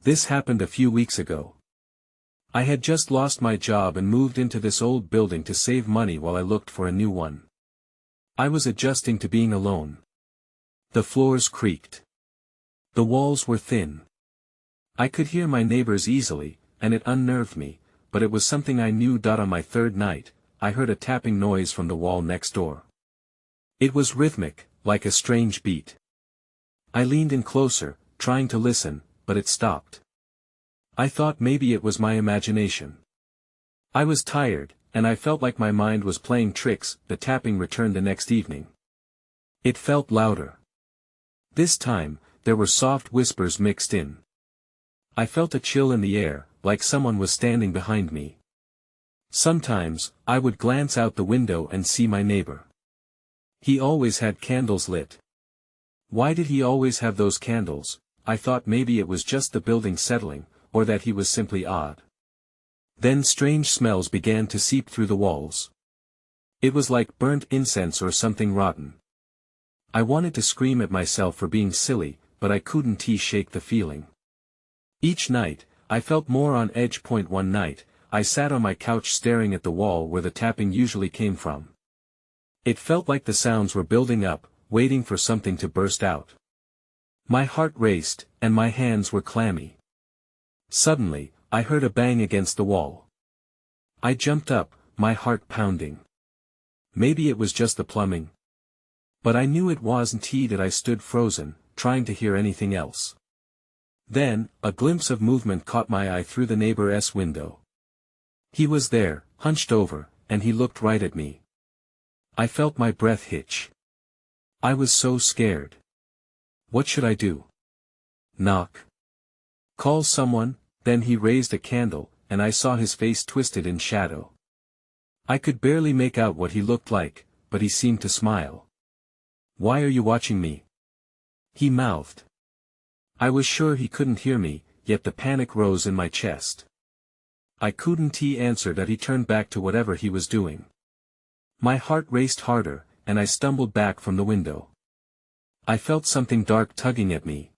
This happened a few weeks ago. I had just lost my job and moved into this old building to save money while I looked for a new one. I was adjusting to being alone. The floors creaked. The walls were thin. I could hear my neighbors easily, and it unnerved me, but it was something I knew. On my third night, I heard a tapping noise from the wall next door. It was rhythmic, like a strange beat. I leaned in closer, trying to listen, but it stopped. I thought maybe it was my imagination. I was tired, and I felt like my mind was playing tricks. The tapping returned the next evening. It felt louder. This time, there were soft whispers mixed in. I felt a chill in the air, like someone was standing behind me. Sometimes, I would glance out the window and see my neighbor. He always had candles lit. Why did he always have those candles? I thought maybe it was just the building settling, or that he was simply odd. Then strange smells began to seep through the walls. It was like burnt incense or something rotten. I wanted to scream at myself for being silly, but I couldn't shake the feeling. Each night, I felt more on edge. One night, I sat on my couch staring at the wall where the tapping usually came from. It felt like the sounds were building up, waiting for something to burst out. My heart raced, and my hands were clammy. Suddenly, I heard a bang against the wall. I jumped up, my heart pounding. Maybe it was just the plumbing. But I knew it wasn't. That I stood frozen, trying to hear anything else. Then, a glimpse of movement caught my eye through the neighbor's window. He was there, hunched over, and he looked right at me. I felt my breath hitch. I was so scared. What should I do? Knock? Call someone? Then he raised a candle, and I saw his face twisted in shadow. I could barely make out what he looked like, but he seemed to smile. "Why are you watching me?" he mouthed. I was sure he couldn't hear me, yet the panic rose in my chest. I couldn't answer that. He turned back to whatever he was doing. My heart raced harder, and I stumbled back from the window. I felt something dark tugging at me.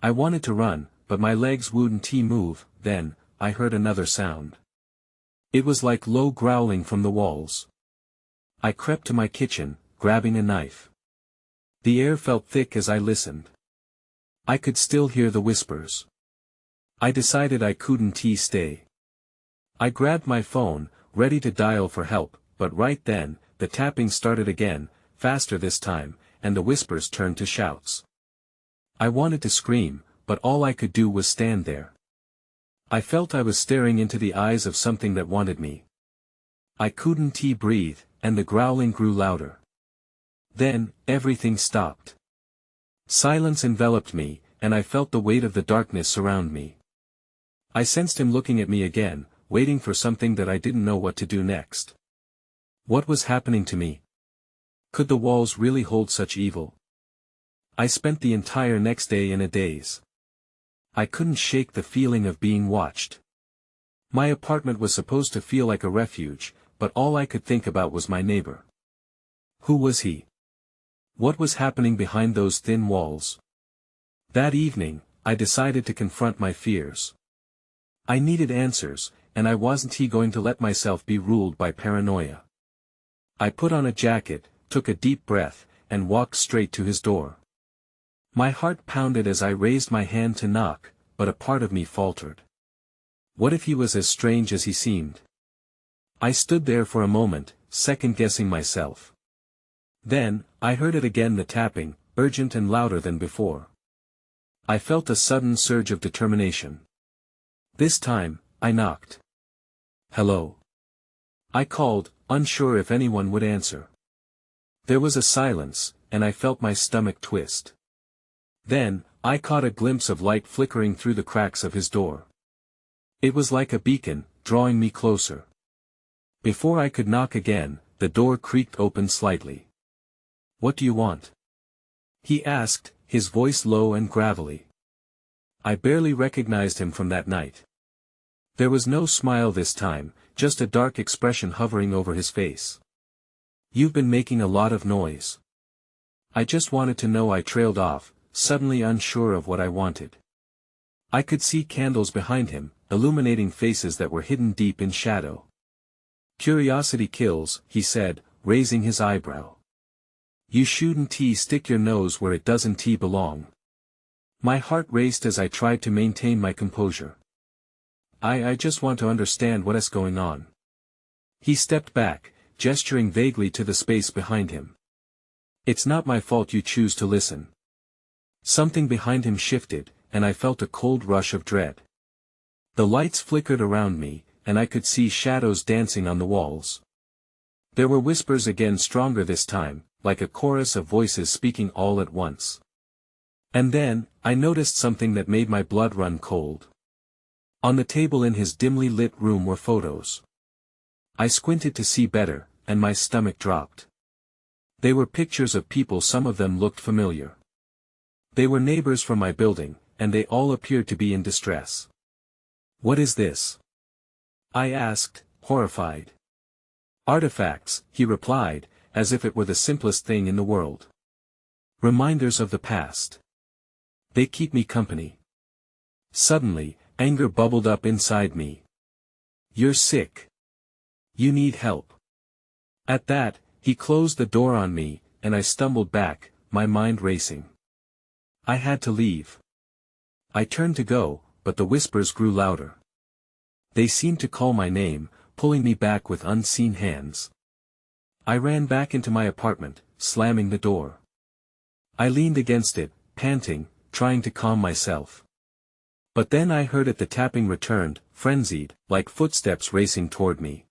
I wanted to run, but my legs wouldn't move. Then, I heard another sound. It was like low growling from the walls. I crept to my kitchen, grabbing a knife. The air felt thick as I listened. I could still hear the whispers. I decided I couldn't stay. I grabbed my phone, ready to dial for help, but right then, the tapping started again, faster this time, and the whispers turned to shouts. I wanted to scream, but all I could do was stand there. I felt I was staring into the eyes of something that wanted me. I couldn't breathe, and the growling grew louder. Then, everything stopped. Silence enveloped me, and I felt the weight of the darkness surround me. I sensed him looking at me again, waiting for something that I didn't know what to do next. What was happening to me? Could the walls really hold such evil? I spent the entire next day in a daze. I couldn't shake the feeling of being watched. My apartment was supposed to feel like a refuge, but all I could think about was my neighbor. Who was he? What was happening behind those thin walls? That evening, I decided to confront my fears. I needed answers, and I wasn't going to let myself be ruled by paranoia. I put on a jacket, took a deep breath, and walked straight to his door. My heart pounded as I raised my hand to knock, but a part of me faltered. What if he was as strange as he seemed? I stood there for a moment, second-guessing myself. Then, I heard it again, the tapping, urgent and louder than before. I felt a sudden surge of determination. This time, I knocked. "Hello?" I called, unsure if anyone would answer. There was a silence, and I felt my stomach twist. Then, I caught a glimpse of light flickering through the cracks of his door. It was like a beacon, drawing me closer. Before I could knock again, the door creaked open slightly. "What do you want?" he asked, his voice low and gravelly. I barely recognized him from that night. There was no smile this time, just a dark expression hovering over his face. "You've been making a lot of noise." "I just wanted to know," I trailed off, suddenly unsure of what I wanted. I could see candles behind him, illuminating faces that were hidden deep in shadow. "Curiosity kills," he said, raising his eyebrow. "You shouldn't stick your nose where it doesn't belong." My heart raced as I tried to maintain my composure. I just want to understand what's going on." He stepped back, gesturing vaguely to the space behind him. "It's not my fault you choose to listen." Something behind him shifted, and I felt a cold rush of dread. The lights flickered around me, and I could see shadows dancing on the walls. There were whispers again, stronger this time, like a chorus of voices speaking all at once. And then, I noticed something that made my blood run cold. On the table in his dimly lit room were photos. I squinted to see better, and my stomach dropped. They were pictures of people, some of them looked familiar. They were neighbors from my building, and they all appeared to be in distress. "What is this?" I asked, horrified. "Artifacts," he replied, as if it were the simplest thing in the world. "Reminders of the past. They keep me company." Suddenly, anger bubbled up inside me. "You're sick. You need help." At that, he closed the door on me, and I stumbled back, my mind racing. I had to leave. I turned to go, but the whispers grew louder. They seemed to call my name, pulling me back with unseen hands. I ran back into my apartment, slamming the door. I leaned against it, panting, trying to calm myself. But then I heard it. The tapping returned, frenzied, like footsteps racing toward me.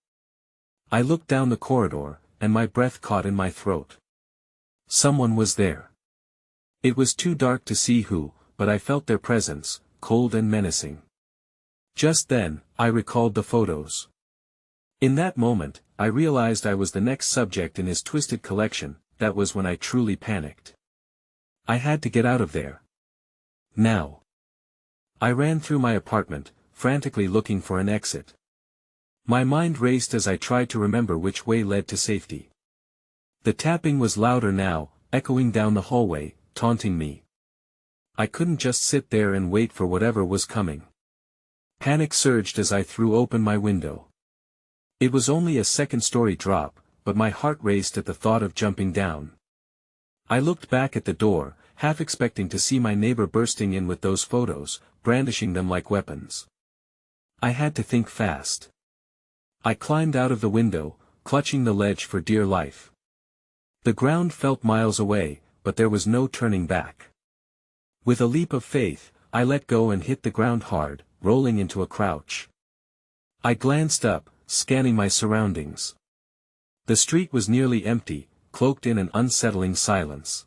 I looked down the corridor, and my breath caught in my throat. Someone was there. It was too dark to see who, but I felt their presence, cold and menacing. Just then, I recalled the photos. In that moment, I realized I was the next subject in his twisted collection. That was when I truly panicked. I had to get out of there. Now. I ran through my apartment, frantically looking for an exit. My mind raced as I tried to remember which way led to safety. The tapping was louder now, echoing down the hallway, taunting me. I couldn't just sit there and wait for whatever was coming. Panic surged as I threw open my window. It was only a second-story drop, but my heart raced at the thought of jumping down. I looked back at the door, half expecting to see my neighbor bursting in with those photos, brandishing them like weapons. I had to think fast. I climbed out of the window, clutching the ledge for dear life. The ground felt miles away, but there was no turning back. With a leap of faith, I let go and hit the ground hard, rolling into a crouch. I glanced up, scanning my surroundings. The street was nearly empty, cloaked in an unsettling silence.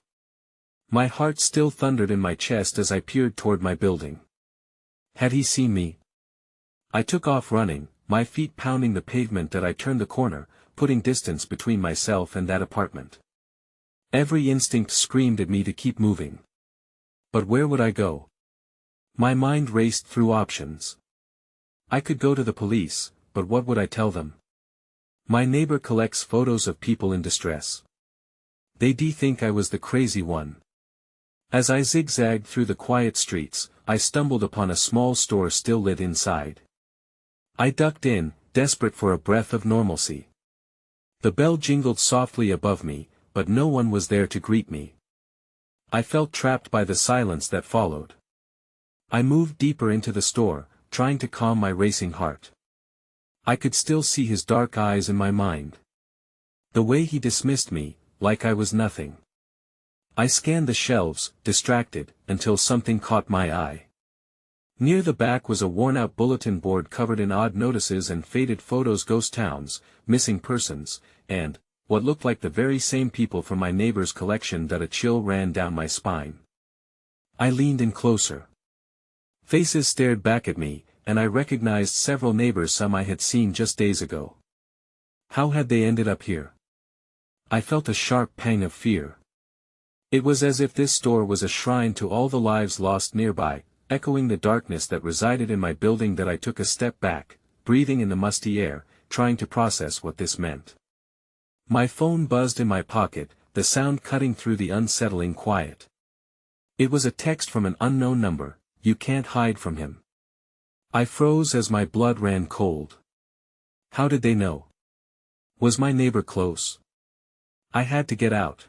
My heart still thundered in my chest as I peered toward my building. Had he seen me? I took off running, my feet pounding the pavement as I turned the corner, putting distance between myself and that apartment. Every instinct screamed at me to keep moving. But where would I go? My mind raced through options. I could go to the police, but what would I tell them? My neighbor collects photos of people in distress. They'd think I was the crazy one. As I zigzagged through the quiet streets, I stumbled upon a small store still lit inside. I ducked in, desperate for a breath of normalcy. The bell jingled softly above me, but no one was there to greet me. I felt trapped by the silence that followed. I moved deeper into the store, trying to calm my racing heart. I could still see his dark eyes in my mind. The way he dismissed me, like I was nothing. I scanned the shelves, distracted, until something caught my eye. Near the back was a worn-out bulletin board covered in odd notices and faded photos: ghost towns, missing persons, and what looked like the very same people from my neighbor's collection. That a chill ran down my spine. I leaned in closer. Faces stared back at me, and I recognized several neighbors, some I had seen just days ago. How had they ended up here? I felt a sharp pang of fear. It was as if this store was a shrine to all the lives lost nearby, echoing the darkness that resided in my building. That I took a step back, breathing in the musty air, trying to process what this meant. My phone buzzed in my pocket, the sound cutting through the unsettling quiet. It was a text from an unknown number. you can't hide from him. I froze as my blood ran cold. How did they know? Was my neighbor close? I had to get out.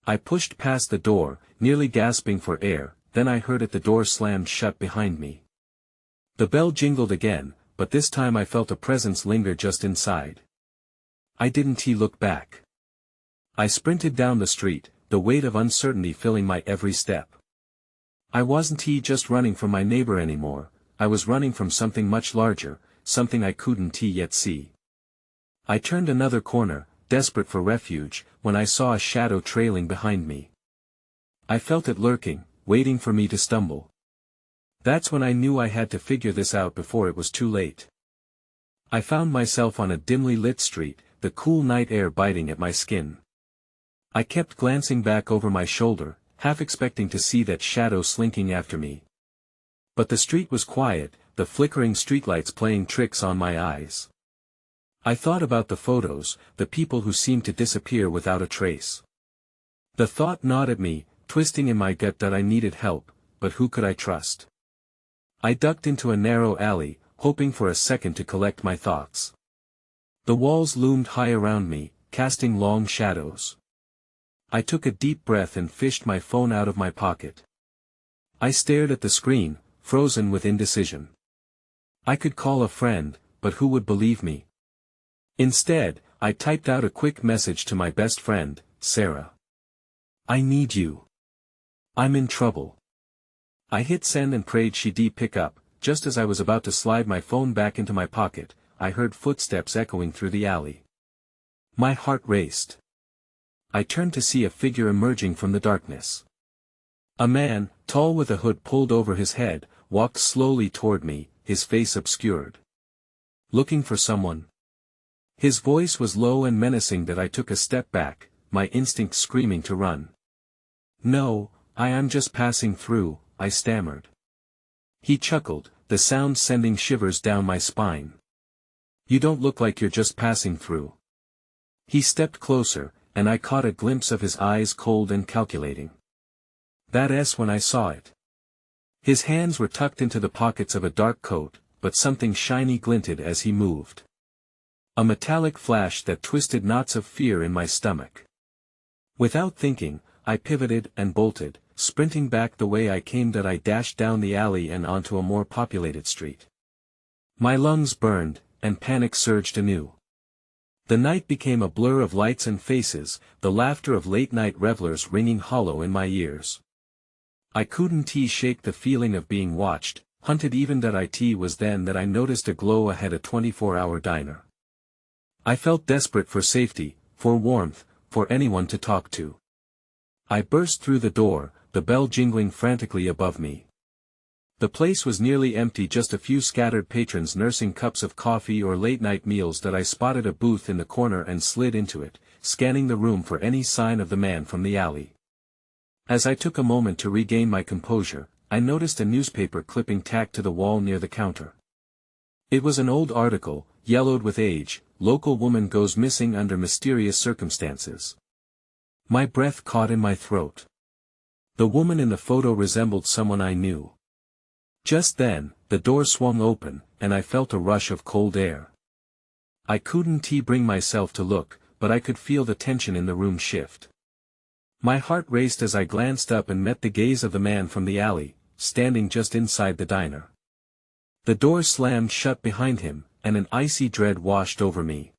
I pushed past the door, nearly gasping for air, then I heard the door slammed shut behind me. The bell jingled again, but this time I felt a presence linger just inside. I didn't look back. I sprinted down the street, the weight of uncertainty filling my every step. I wasn't just running from my neighbor anymore, I was running from something much larger, something I couldn't yet see. I turned another corner, desperate for refuge, when I saw a shadow trailing behind me. I felt it lurking, waiting for me to stumble. That's when I knew I had to figure this out before it was too late. I found myself on a dimly lit street, the cool night air biting at my skin. I kept glancing back over my shoulder, half expecting to see that shadow slinking after me. But the street was quiet, the flickering streetlights playing tricks on my eyes. I thought about the photos, the people who seemed to disappear without a trace. The thought gnawed at me, twisting in my gut that I needed help, but who could I trust? I ducked into a narrow alley, hoping for a second to collect my thoughts. The walls loomed high around me, casting long shadows. I took a deep breath and fished my phone out of my pocket. I stared at the screen, frozen with indecision. I could call a friend, but who would believe me? Instead, I typed out a quick message to my best friend, Sarah. I need you. I'm in trouble. I hit send and prayed she'd pick up. Just as I was about to slide my phone back into my pocket, I heard footsteps echoing through the alley. My heart raced. I turned to see a figure emerging from the darkness. A man, tall with a hood pulled over his head, walked slowly toward me, his face obscured. Looking for someone? His voice was low and menacing that I took a step back, my instinct screaming to run. No, I am just passing through, I stammered. He chuckled, the sound sending shivers down my spine. You don't look like you're just passing through. He stepped closer, and I caught a glimpse of his eyes cold and calculating. That's when I saw it. His hands were tucked into the pockets of a dark coat, but something shiny glinted as he moved. A metallic flash that twisted knots of fear in my stomach. Without thinking, I pivoted and bolted, sprinting back the way I came. I dashed down the alley and onto a more populated street. My lungs burned, and panic surged anew. The night became a blur of lights and faces, the laughter of late-night revelers ringing hollow in my ears. I couldn't shake the feeling of being watched, hunted. Even that it was then that I noticed a glow ahead, a 24-hour diner. I felt desperate for safety, for warmth, for anyone to talk to. I burst through the door, the bell jingling frantically above me. The place was nearly empty, just a few scattered patrons nursing cups of coffee or late-night meals. I spotted a booth in the corner and slid into it, scanning the room for any sign of the man from the alley. As I took a moment to regain my composure, I noticed a newspaper clipping tacked to the wall near the counter. It was an old article, yellowed with age. Local woman goes missing under mysterious circumstances. My breath caught in my throat. The woman in the photo resembled someone I knew. Just then, the door swung open, and I felt a rush of cold air. I couldn't bring myself to look, but I could feel the tension in the room shift. My heart raced as I glanced up and met the gaze of the man from the alley, standing just inside the diner. The door slammed shut behind him, and an icy dread washed over me.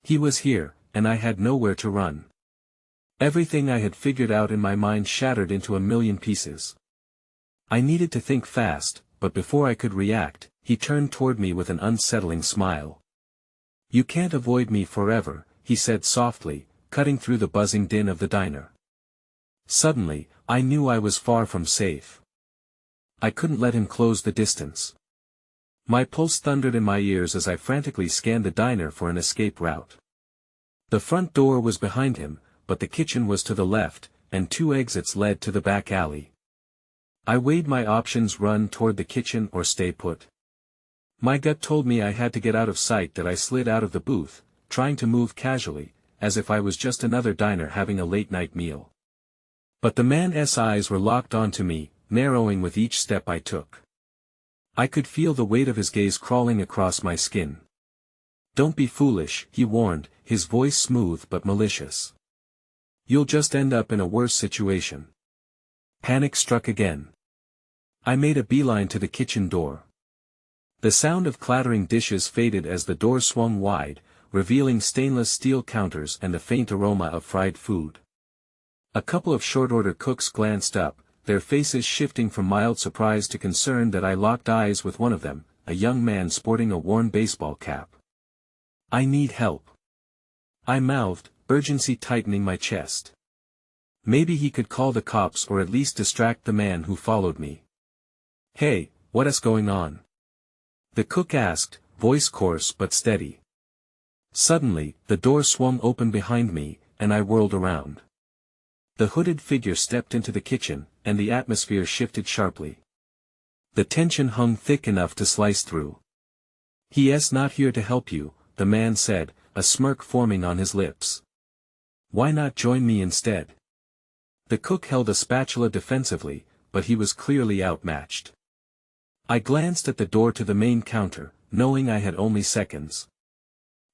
He was here, and I had nowhere to run. Everything I had figured out in my mind shattered into a million pieces. I needed to think fast, but before I could react, he turned toward me with an unsettling smile. You can't avoid me forever, he said softly, cutting through the buzzing din of the diner. Suddenly, I knew I was far from safe. I couldn't let him close the distance. My pulse thundered in my ears as I frantically scanned the diner for an escape route. The front door was behind him, but the kitchen was to the left, and 2 exits led to the back alley. I weighed my options: run toward the kitchen or stay put. My gut told me I had to get out of sight. That I slid out of the booth, trying to move casually, as if I was just another diner having a late-night meal. But the man's eyes were locked onto me, narrowing with each step I took. I could feel the weight of his gaze crawling across my skin. "Don't be foolish," he warned, his voice smooth but malicious. "You'll just end up in a worse situation." Panic struck again. I made a beeline to the kitchen door. The sound of clattering dishes faded as the door swung wide, revealing stainless steel counters and a faint aroma of fried food. A couple of short-order cooks glanced up, their faces shifting from mild surprise to concern that I locked eyes with one of them, a young man sporting a worn baseball cap. "I need help," I mouthed, urgency tightening my chest. Maybe he could call the cops or at least distract the man who followed me. "Hey, what's going on?" the cook asked, voice coarse but steady. Suddenly, the door swung open behind me, and I whirled around. The hooded figure stepped into the kitchen, and the atmosphere shifted sharply. The tension hung thick enough to slice through. "He's not here to help you," the man said, a smirk forming on his lips. "Why not join me instead?" The cook held a spatula defensively, but he was clearly outmatched. I glanced at the door to the main counter, knowing I had only seconds.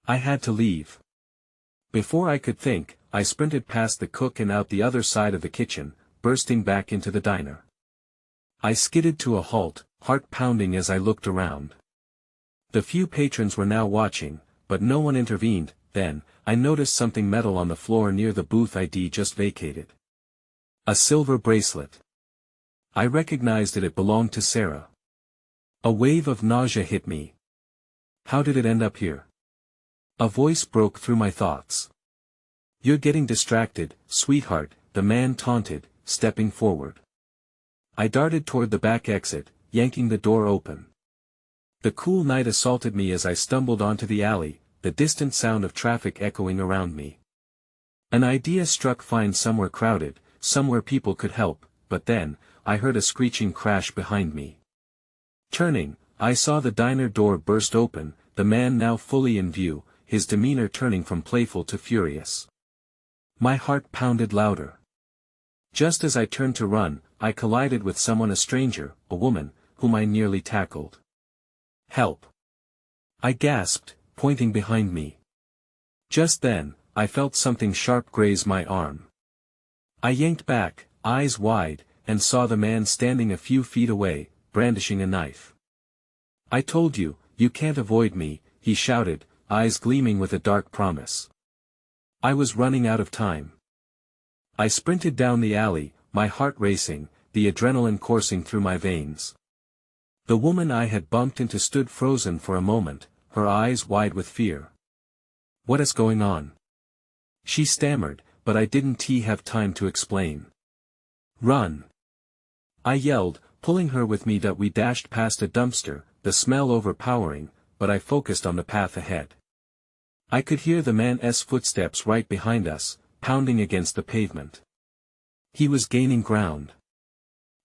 I had to leave. Before I could think, I sprinted past the cook and out the other side of the kitchen, bursting back into the diner. I skidded to a halt, heart pounding as I looked around. The few patrons were now watching, but no one intervened. Then, I noticed something metal on the floor near the booth I'd just vacated. A silver bracelet. I recognized it belonged to Sarah. A wave of nausea hit me. How did it end up here? A voice broke through my thoughts. "You're getting distracted, sweetheart," the man taunted, stepping forward. I darted toward the back exit, yanking the door open. The cool night assaulted me as I stumbled onto the alley, the distant sound of traffic echoing around me. An idea struck: find somewhere crowded, somewhere people could help, but then, I heard a screeching crash behind me. Turning, I saw the diner door burst open, the man now fully in view, his demeanor turning from playful to furious. My heart pounded louder. Just as I turned to run, I collided with someone, a stranger, a woman, whom I nearly tackled. "Help!" I gasped, pointing behind me. Just then, I felt something sharp graze my arm. I yanked back, eyes wide, and saw the man standing a few feet away, brandishing a knife. "I told you, you can't avoid me," he shouted, eyes gleaming with a dark promise. I was running out of time. I sprinted down the alley, my heart racing, the adrenaline coursing through my veins. The woman I had bumped into stood frozen for a moment, her eyes wide with fear. "What is going on?" she stammered, but I didn't have time to explain. "Run!" I yelled, pulling her with me. We dashed past a dumpster, the smell overpowering, but I focused on the path ahead. I could hear the man's footsteps right behind us, pounding against the pavement. He was gaining ground.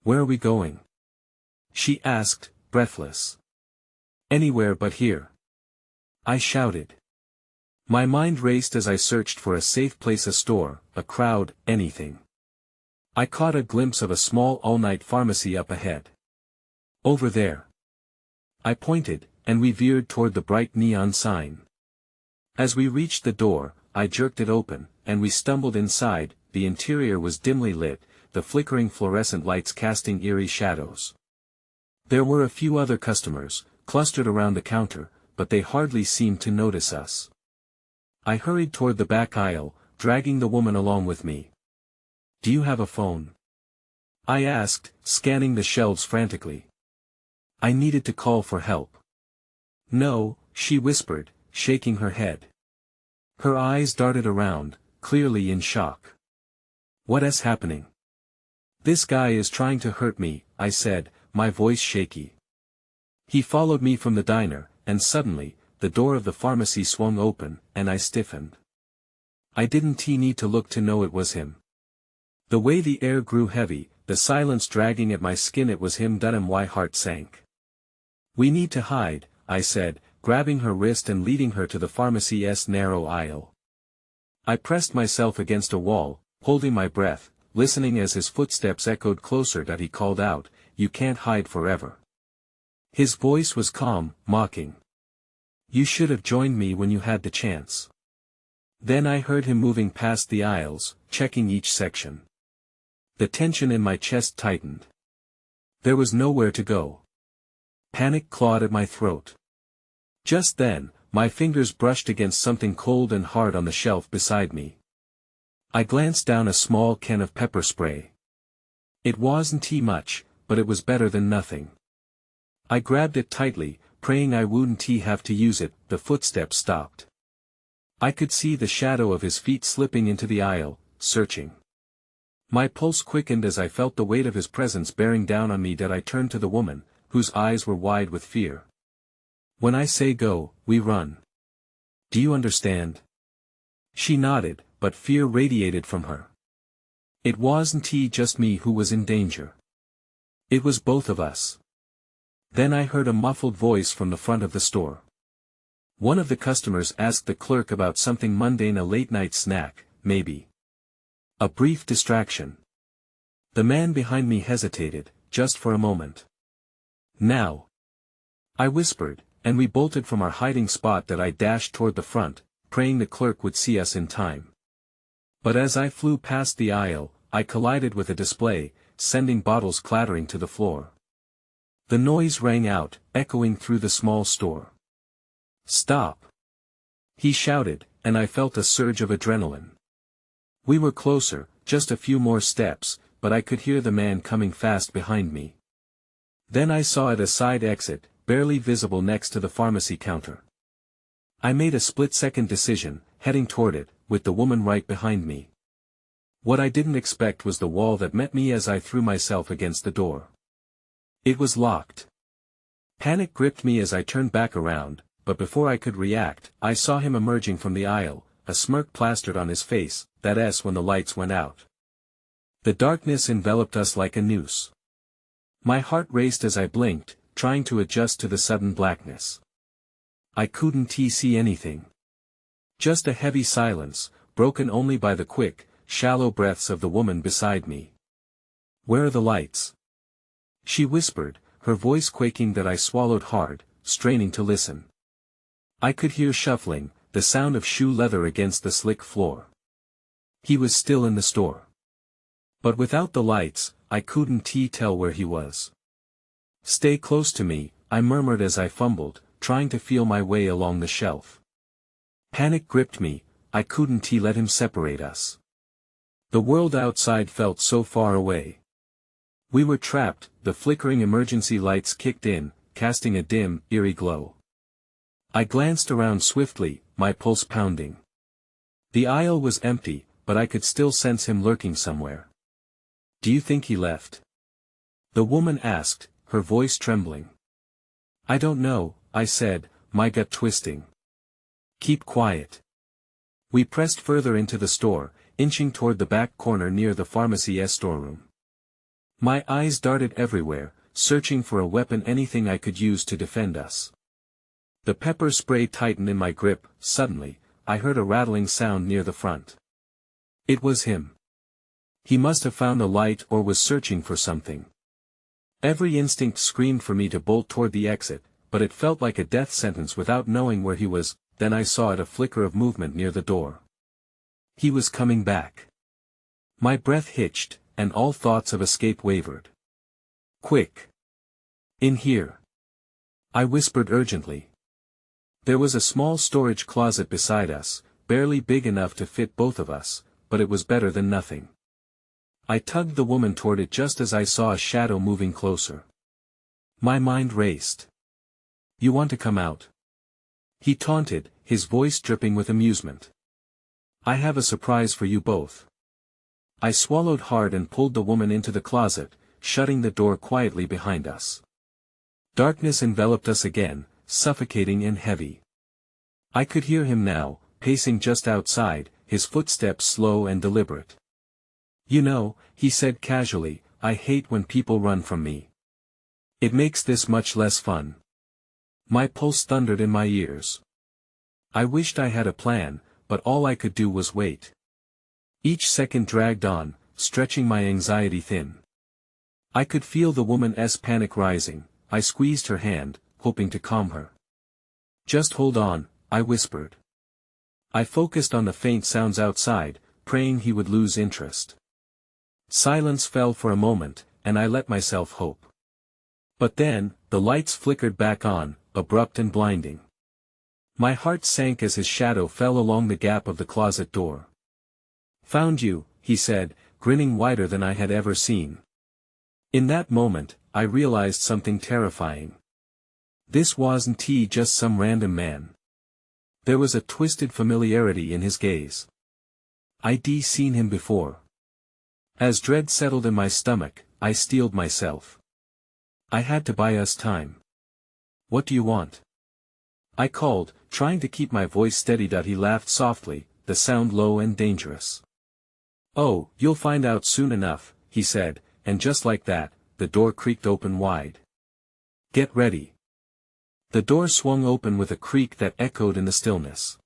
"Where are we going?" she asked, breathless. "Anywhere but here," I shouted. My mind raced as I searched for a safe place, a store, a crowd, anything. I caught a glimpse of a small all-night pharmacy up ahead. "Over there." I pointed, and we veered toward the bright neon sign. As we reached the door, I jerked it open, and we stumbled inside. The interior was dimly lit, the flickering fluorescent lights casting eerie shadows. There were a few other customers, clustered around the counter, but they hardly seemed to notice us. I hurried toward the back aisle, dragging the woman along with me. "Do you have a phone?" I asked, scanning the shelves frantically. I needed to call for help. "No," she whispered, shaking her head. Her eyes darted around, clearly in shock. "What's happening?" "This guy is trying to hurt me," I said, my voice shaky. He followed me from the diner, and suddenly, the door of the pharmacy swung open, and I stiffened. I didn't need to look to know it was him. The way the air grew heavy, the silence dragging at my skin, it was him. My heart sank. "We need to hide," I said, grabbing her wrist and leading her to the pharmacy's narrow aisle. I pressed myself against a wall, holding my breath, listening as his footsteps echoed closer that he called out, "You can't hide forever." His voice was calm, mocking. "You should have joined me when you had the chance." Then I heard him moving past the aisles, checking each section. The tension in my chest tightened. There was nowhere to go. Panic clawed at my throat. Just then, my fingers brushed against something cold and hard on the shelf beside me. I glanced down a small can of pepper spray. It wasn't much, but it was better than nothing. I grabbed it tightly, praying I wouldn't have to use it. The footsteps stopped. I could see the shadow of his feet slipping into the aisle, searching. My pulse quickened as I felt the weight of his presence bearing down on me. That I turned to the woman, whose eyes were wide with fear. "When I say go, we run. Do you understand?" She nodded, but fear radiated from her. It wasn't just me who was in danger. It was both of us. Then I heard a muffled voice from the front of the store. One of the customers asked the clerk about something mundane, a late-night snack, maybe. A brief distraction. The man behind me hesitated, just for a moment. "Now," I whispered, and we bolted from our hiding spot. That I dashed toward the front, praying the clerk would see us in time. But as I flew past the aisle, I collided with a display, sending bottles clattering to the floor. The noise rang out, echoing through the small store. "Stop!" he shouted, and I felt a surge of adrenaline. We were closer, just a few more steps, but I could hear the man coming fast behind me. Then I saw it, a side exit, barely visible next to the pharmacy counter. I made a split-second decision, heading toward it, with the woman right behind me. What I didn't expect was the wall that met me as I threw myself against the door. It was locked. Panic gripped me as I turned back around, but before I could react, I saw him emerging from the aisle, a smirk plastered on his face, that S when the lights went out. The darkness enveloped us like a noose. My heart raced as I blinked, trying to adjust to the sudden blackness. I couldn't see anything. Just a heavy silence, broken only by the quick, shallow breaths of the woman beside me. "Where are the lights?" she whispered, her voice quaking. That I swallowed hard, straining to listen. I could hear shuffling, the sound of shoe leather against the slick floor. He was still in the store. But without the lights, I couldn't tell where he was. "Stay close to me," I murmured as I fumbled, trying to feel my way along the shelf. Panic gripped me, I couldn't let him separate us. The world outside felt so far away. We were trapped. The flickering emergency lights kicked in, casting a dim, eerie glow. I glanced around swiftly, my pulse pounding. The aisle was empty, but I could still sense him lurking somewhere. "Do you think he left?" the woman asked, her voice trembling. "I don't know," I said, my gut twisting. "Keep quiet." We pressed further into the store, inching toward the back corner near the pharmacy's storeroom. My eyes darted everywhere, searching for a weapon, anything I could use to defend us. The pepper spray tightened in my grip. Suddenly, I heard a rattling sound near the front. It was him. He must have found a light or was searching for something. Every instinct screamed for me to bolt toward the exit, but it felt like a death sentence without knowing where he was. Then I saw a flicker of movement near the door. He was coming back. My breath hitched, and all thoughts of escape wavered. "Quick! In here!" I whispered urgently. There was a small storage closet beside us, barely big enough to fit both of us, but it was better than nothing. I tugged the woman toward it just as I saw a shadow moving closer. My mind raced. "You want to come out?" he taunted, his voice dripping with amusement. "I have a surprise for you both." I swallowed hard and pulled the woman into the closet, shutting the door quietly behind us. Darkness enveloped us again, suffocating and heavy. I could hear him now, pacing just outside, his footsteps slow and deliberate. "You know," he said casually, "I hate when people run from me. It makes this much less fun." My pulse thundered in my ears. I wished I had a plan, but all I could do was wait. Each second dragged on, stretching my anxiety thin. I could feel the woman's panic rising. I squeezed her hand, hoping to calm her. "Just hold on," I whispered. I focused on the faint sounds outside, praying he would lose interest. Silence fell for a moment, and I let myself hope. But then, the lights flickered back on, abrupt and blinding. My heart sank as his shadow fell along the gap of the closet door. "Found you," he said, grinning wider than I had ever seen. In that moment, I realized something terrifying. This wasn't just some random man. There was a twisted familiarity in his gaze. I'd seen him before. As dread settled in my stomach, I steeled myself. I had to buy us time. "What do you want?" I called, trying to keep my voice steady. He laughed softly, the sound low and dangerous. "Oh, you'll find out soon enough," he said, and just like that, the door creaked open wide. "Get ready." The door swung open with a creak that echoed in the stillness.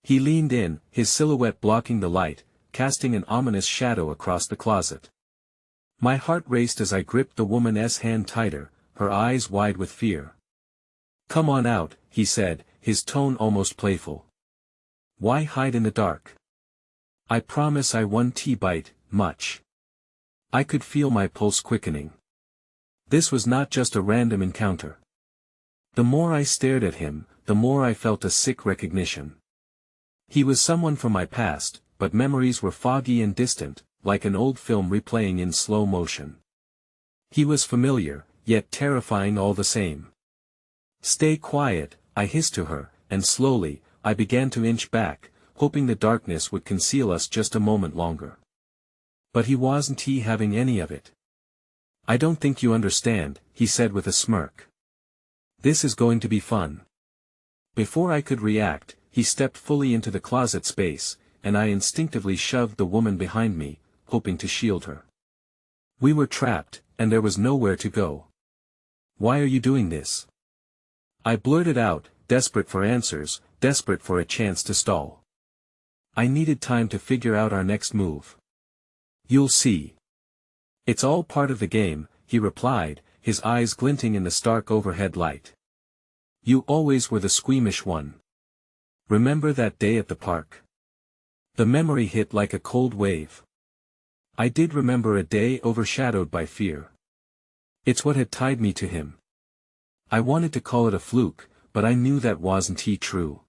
He leaned in, his silhouette blocking the light, casting an ominous shadow across the closet. My heart raced as I gripped the woman's hand tighter, her eyes wide with fear. "Come on out," he said, his tone almost playful. "Why hide in the dark? I promise I won't bite much." I could feel my pulse quickening. This was not just a random encounter. The more I stared at him, the more I felt a sick recognition. He was someone from my past, but memories were foggy and distant, like an old film replaying in slow motion. He was familiar, yet terrifying all the same. "Stay quiet," I hissed to her, and slowly, I began to inch back, hoping the darkness would conceal us just a moment longer. But he wasn't having any of it. "I don't think you understand," he said with a smirk. "This is going to be fun." Before I could react, he stepped fully into the closet space, and I instinctively shoved the woman behind me, hoping to shield her. We were trapped, and there was nowhere to go. "Why are you doing this?" I blurted out, desperate for answers, desperate for a chance to stall. I needed time to figure out our next move. "You'll see. It's all part of the game," he replied, his eyes glinting in the stark overhead light. "You always were the squeamish one. Remember that day at the park?" The memory hit like a cold wave. I did remember a day overshadowed by fear. It's what had tied me to him. I wanted to call it a fluke, but I knew that wasn't true.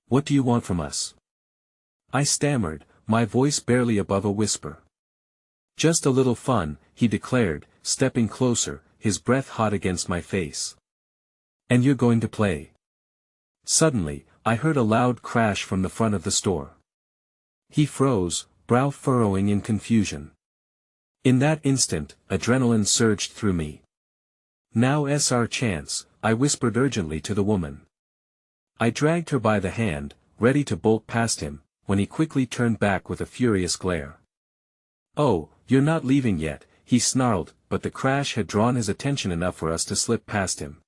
"What do you want from us?" I stammered, my voice barely above a whisper. "Just a little fun," he declared, stepping closer, his breath hot against my face. "And you're going to play?" Suddenly, I heard a loud crash from the front of the store. He froze, brow furrowing in confusion. In that instant, adrenaline surged through me. "Now's our chance," I whispered urgently to the woman. I dragged her by the hand, ready to bolt past him, when he quickly turned back with a furious glare. "Oh, you're not leaving yet," he snarled, but the crash had drawn his attention enough for us to slip past him.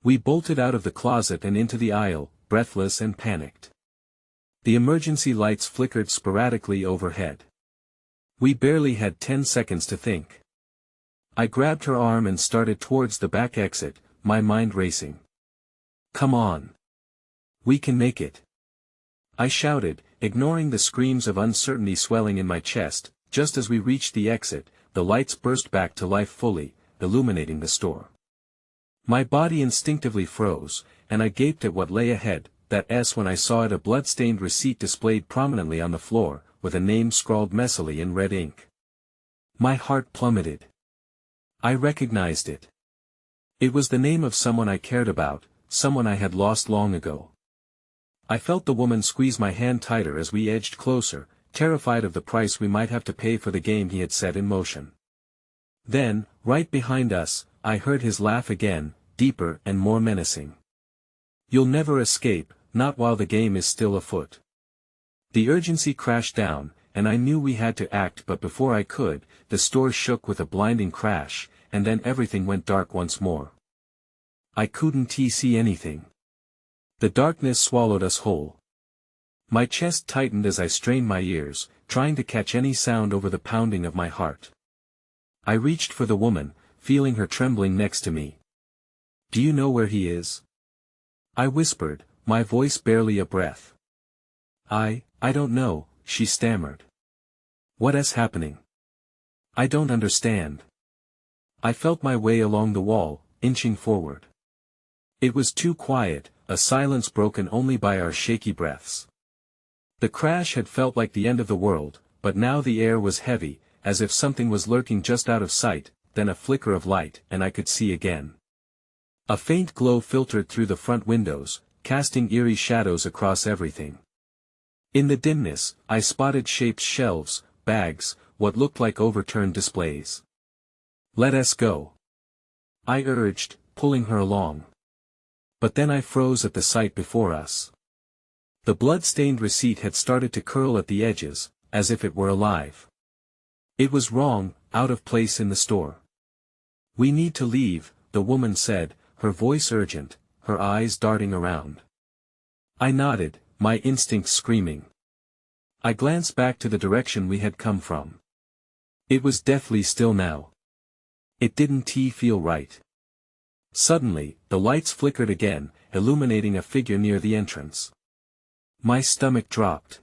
We bolted out of the closet and into the aisle, breathless and panicked. The emergency lights flickered sporadically overhead. We barely had 10 seconds to think. I grabbed her arm and started towards the back exit, my mind racing. "Come on. We can make it," I shouted, ignoring the screams of uncertainty swelling in my chest. Just as we reached the exit, the lights burst back to life fully, illuminating the store. My body instinctively froze, and I gaped at what lay ahead. When I saw it, a blood-stained receipt displayed prominently on the floor, with a name scrawled messily in red ink. My heart plummeted. I recognized it. It was the name of someone I cared about, someone I had lost long ago. I felt the woman squeeze my hand tighter as we edged closer, terrified of the price we might have to pay for the game he had set in motion. Then, right behind us, I heard his laugh again, deeper and more menacing. "You'll never escape, not while the game is still afoot." The urgency crashed down, and I knew we had to act, but before I could, the store shook with a blinding crash, and then everything went dark once more. I couldn't see anything. The darkness swallowed us whole. My chest tightened as I strained my ears, trying to catch any sound over the pounding of my heart. I reached for the woman, feeling her trembling next to me. "Do you know where he is?" I whispered, my voice barely a breath. I don't know," she stammered. "What is happening? I don't understand." I felt my way along the wall, inching forward. It was too quiet, a silence broken only by our shaky breaths. The crash had felt like the end of the world, but now the air was heavy, as if something was lurking just out of sight. Then a flicker of light, and I could see again. A faint glow filtered through the front windows, casting eerie shadows across everything. In the dimness, I spotted shapes, shelves, bags, what looked like overturned displays. "Let us go," I urged, pulling her along. But then I froze at the sight before us. The blood-stained receipt had started to curl at the edges, as if it were alive. It was wrong, out of place in the store. "We need to leave," the woman said, her voice urgent, her eyes darting around. I nodded, my instincts screaming. I glanced back to the direction we had come from. It was deathly still now. It didn't feel right. Suddenly, the lights flickered again, illuminating a figure near the entrance. My stomach dropped.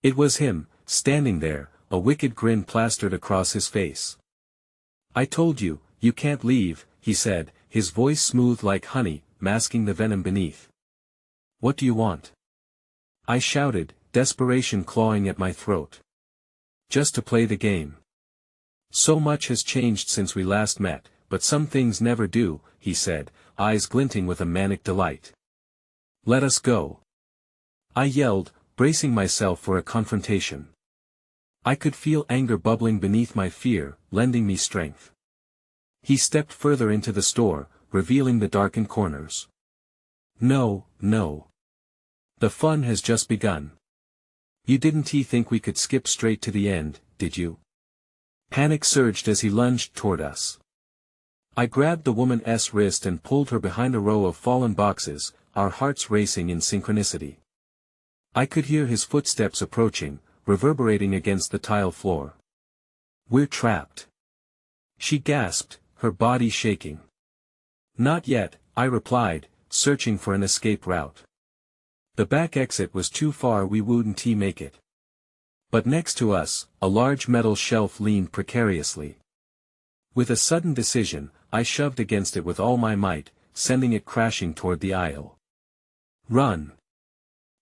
It was him, standing there, a wicked grin plastered across his face. "I told you, you can't leave," he said, his voice smooth like honey, masking the venom beneath. "What do you want?" I shouted, desperation clawing at my throat. "Just to play the game. So much has changed since we last met, but some things never do," he said, eyes glinting with a manic delight. "Let us go," I yelled, bracing myself for a confrontation. I could feel anger bubbling beneath my fear, lending me strength. He stepped further into the store, revealing the darkened corners. "No, no. The fun has just begun. You didn't think we could skip straight to the end, did you?" Panic surged as he lunged toward us. I grabbed the woman's wrist and pulled her behind a row of fallen boxes, our hearts racing in synchronicity. I could hear his footsteps approaching, reverberating against the tile floor. "We're trapped," she gasped, her body shaking. "Not yet," I replied, searching for an escape route. The back exit was too far, we wouldn't make it. But next to us, a large metal shelf leaned precariously. With a sudden decision, I shoved against it with all my might, sending it crashing toward the aisle. "Run!"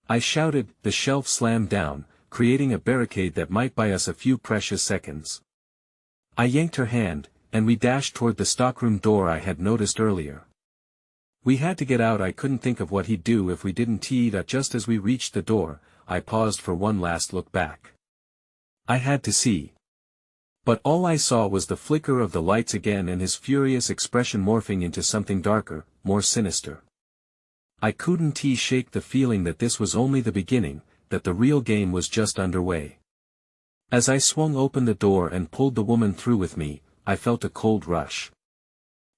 I shouted. The shelf slammed down, creating a barricade that might buy us a few precious seconds. I yanked her hand, and we dashed toward the stockroom door I had noticed earlier. We had to get out. I couldn't think of what he'd do if we didn't that. Just as we reached the door, I paused for one last look back. I had to see. But all I saw was the flicker of the lights again and his furious expression morphing into something darker, more sinister. I couldn't shake the feeling that this was only the beginning, that the real game was just underway. As I swung open the door and pulled the woman through with me, I felt a cold rush.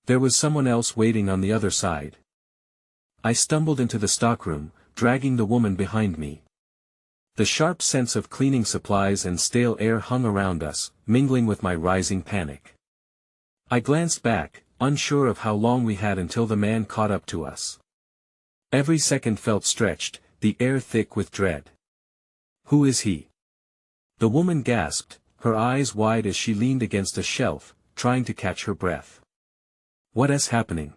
There was someone else waiting on the other side. I stumbled into the stockroom, dragging the woman behind me. The sharp sense of cleaning supplies and stale air hung around us, mingling with my rising panic. I glanced back, unsure of how long we had until the man caught up to us. Every second felt stretched, the air thick with dread. "Who is he?" The woman gasped, her eyes wide as she leaned against a shelf, trying to catch her breath. "What is happening?"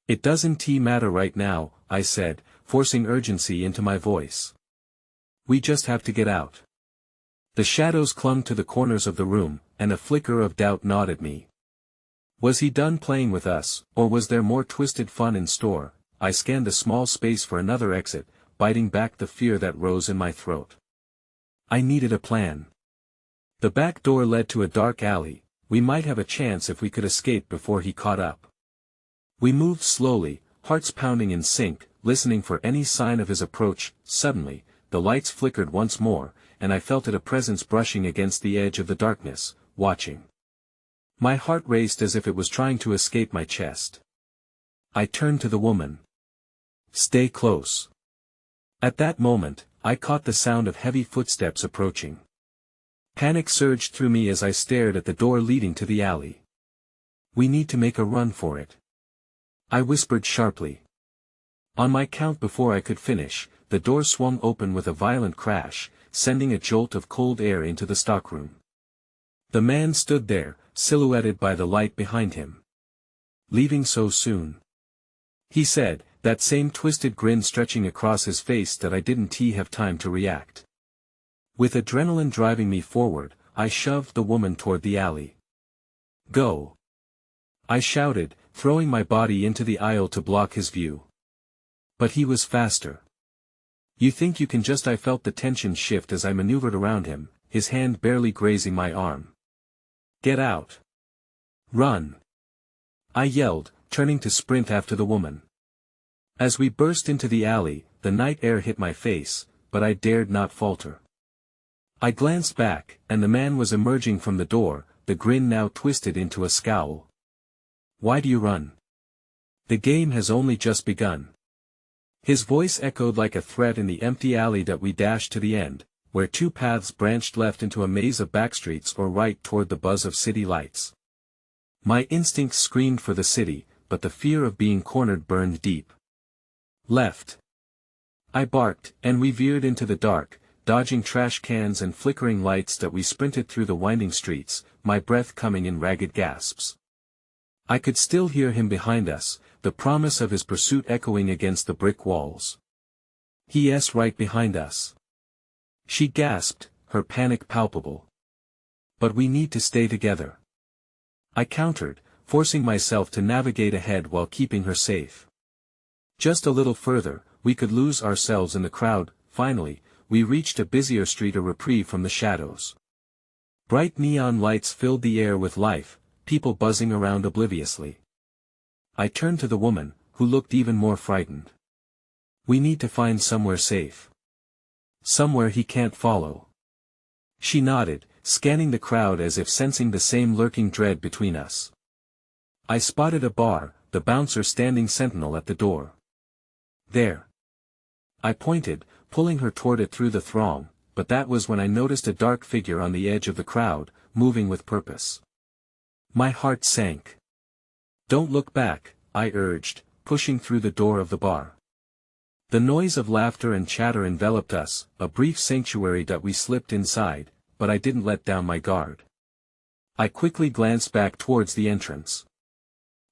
"It doesn't matter right now," I said, forcing urgency into my voice. "We just have to get out." The shadows clung to the corners of the room, and a flicker of doubt gnawed at me. Was he done playing with us, or was there more twisted fun in store? I scanned the small space for another exit, biting back the fear that rose in my throat. I needed a plan. The back door led to a dark alley. We might have a chance if we could escape before he caught up. We moved slowly, hearts pounding in sync, listening for any sign of his approach. Suddenly, the lights flickered once more, and I felt a presence brushing against the edge of the darkness, watching. My heart raced as if it was trying to escape my chest. I turned to the woman. "Stay close." At that moment, I caught the sound of heavy footsteps approaching. Panic surged through me as I stared at the door leading to the alley. "We need to make a run for it," I whispered sharply. On my count before I could finish, the door swung open with a violent crash, sending a jolt of cold air into the stockroom. The man stood there, silhouetted by the light behind him. "Leaving so soon?" he said, that same twisted grin stretching across his face that I didn't have time to react. With adrenaline driving me forward, I shoved the woman toward the alley. "Go!" I shouted, throwing my body into the aisle to block his view. But he was faster. "You think you can just—" I felt the tension shift as I maneuvered around him, his hand barely grazing my arm. "Get out! Run!" I yelled, turning to sprint after the woman. As we burst into the alley, the night air hit my face, but I dared not falter. I glanced back, and the man was emerging from the door, the grin now twisted into a scowl. "Why do you run? The game has only just begun." His voice echoed like a threat in the empty alley that we dashed to the end, where two paths branched left into a maze of backstreets or right toward the buzz of city lights. My instincts screamed for the city, but the fear of being cornered burned deep. "Left!" I barked, and we veered into the dark, dodging trash cans and flickering lights that we sprinted through the winding streets, my breath coming in ragged gasps. I could still hear him behind us, the promise of his pursuit echoing against the brick walls. "He's right behind us," she gasped, her panic palpable. "But we need to stay together," I countered, forcing myself to navigate ahead while keeping her safe. Just a little further, we could lose ourselves in the crowd. Finally, we reached a busier street, a reprieve from the shadows. Bright neon lights filled the air with life, people buzzing around obliviously. I turned to the woman, who looked even more frightened. "We need to find somewhere safe. Somewhere he can't follow." She nodded, scanning the crowd as if sensing the same lurking dread between us. I spotted a bar, the bouncer standing sentinel at the door. "There." I pointed, pulling her toward it through the throng, but that was when I noticed a dark figure on the edge of the crowd, moving with purpose. My heart sank. "Don't look back," I urged, pushing through the door of the bar. The noise of laughter and chatter enveloped us, a brief sanctuary that we slipped inside, but I didn't let down my guard. I quickly glanced back towards the entrance.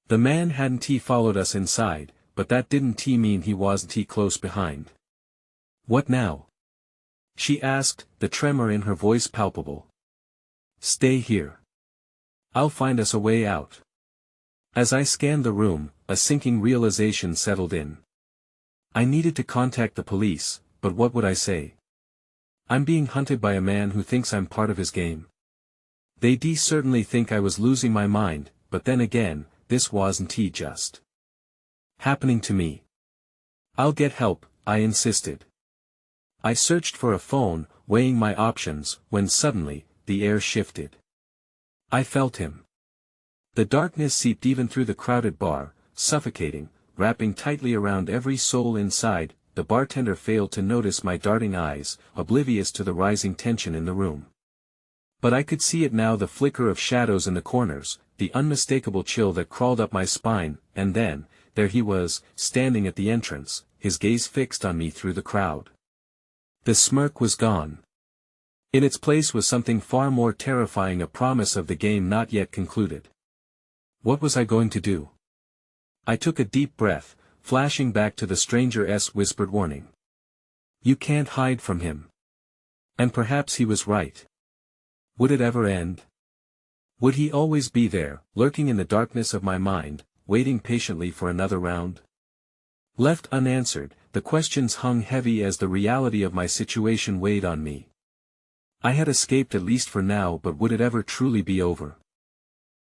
The man hadn't followed us inside, but that didn't mean he wasn't close behind. "What now?" she asked, the tremor in her voice palpable. "Stay here. I'll find us a way out." As I scanned the room, a sinking realization settled in. I needed to contact the police, but what would I say? I'm being hunted by a man who thinks I'm part of his game. They'd certainly think I was losing my mind, but then again, this wasn't just happening to me. "I'll get help," I insisted. I searched for a phone, weighing my options, when suddenly, the air shifted. I felt him. The darkness seeped even through the crowded bar, suffocating, wrapping tightly around every soul inside. The bartender failed to notice my darting eyes, oblivious to the rising tension in the room. But I could see it now, the flicker of shadows in the corners, the unmistakable chill that crawled up my spine, and then, there he was, standing at the entrance, his gaze fixed on me through the crowd. The smirk was gone. In its place was something far more terrifying, a promise of the game not yet concluded. What was I going to do? I took a deep breath, flashing back to the stranger's whispered warning. "You can't hide from him." And perhaps he was right. Would it ever end? Would he always be there, lurking in the darkness of my mind, waiting patiently for another round? Left unanswered, the questions hung heavy as the reality of my situation weighed on me. I had escaped, at least for now, but would it ever truly be over?